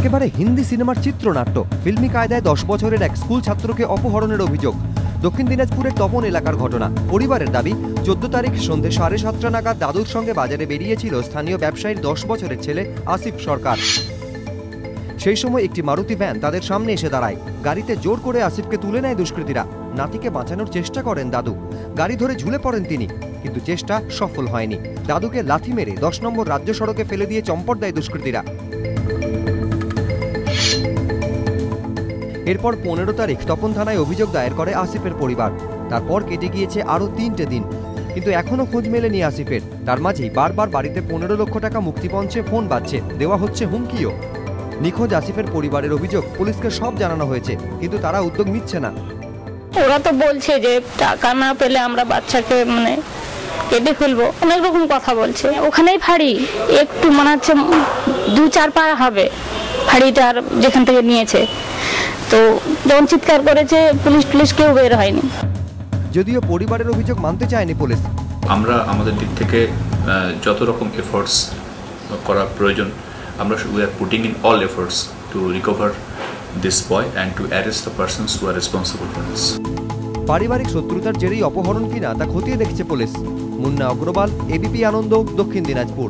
একেবারে হিন্দি সিনেমার চিত্রনাট্য। ফিল্মি কায়দায় 10 বছরের এক স্কুল ছাত্রকে অপহরণের অভিযোগ। দক্ষিণ দিনাজপুরের তপন এলাকার ঘটনা। পরিবারের দাবি 14 তারিখ সন্ধ্যে 7:30 নাগাদ দাদুর সঙ্গে বাজারে বেরিয়েছিল স্থানীয় ব্যবসায়ীর 10 বছরের ছেলে আসিফ সরকার। সেই সময় একটি মারুতি ভ্যান তাদের সামনে এসে দাঁড়ায়। গাড়িতে জোর করে আসিফকে তুলে নেয় দুষ্কৃতীরা। নাতিকে বাঁচানোর চেষ্টা করেন দাদু। গাড়ি ধরে ঝুলে পড়েন তিনি, কিন্তু চেষ্টা সফল হয়নি। দাদুকে লাথি মেরে 10 নম্বর রাজ্য সড়কে ফেলে দিয়ে চম্পট দেয় দুষ্কৃতীরা। এরপর 15 তারিখ তপন থানায় অভিযোগ দায়ের করে আসিফের পরিবার। তারপর কেটে গিয়েছে আরও 3টে দিন, কিন্তু এখনো খোঁজ মেলেনি আসিফের। তার মাঝেই বারবার বাড়িতে 15 লক্ষ টাকা মুক্তিপঞ্চে ফোন বাজছে, দেওয়া হচ্ছে হুমকিও। নিখোঁজ আসিফের পরিবারের অভিযোগ, পুলিশকে সব জানানো হয়েছে, কিন্তু তারা উদ্যোগ নিচ্ছে না। ওরা তো বলছে যে টাকা না পেলে আমরা বাচ্চাকে কেটে ফেলবো, অনেক রকম কথা বলছে। ওখানেই ফাঁড়ি, একটু মনে হচ্ছে 2-4 পা হবে ফাঁড়িটার যেখান থেকে নিয়েছে। তো যখন চিৎকার করেছে পুলিশ কেউ বের হয়নি। যদিও পরিবারের অভিযোগ মানতে চায়নি পুলিশ। আমরা আমাদের দিক থেকে যত রকম এফোর্টস করা প্রয়োজন, আমরা we are putting in all efforts to recover this boy and to arrest the persons who are responsible for this. পারিবারিক শত্রুতার জেরেই অপহরণ কিনা তা খতিয়ে দেখছে পুলিশ। মুন্না অগ্রওয়াল, এবিপি আনন্দ, দক্ষিণ দিনাজপুর।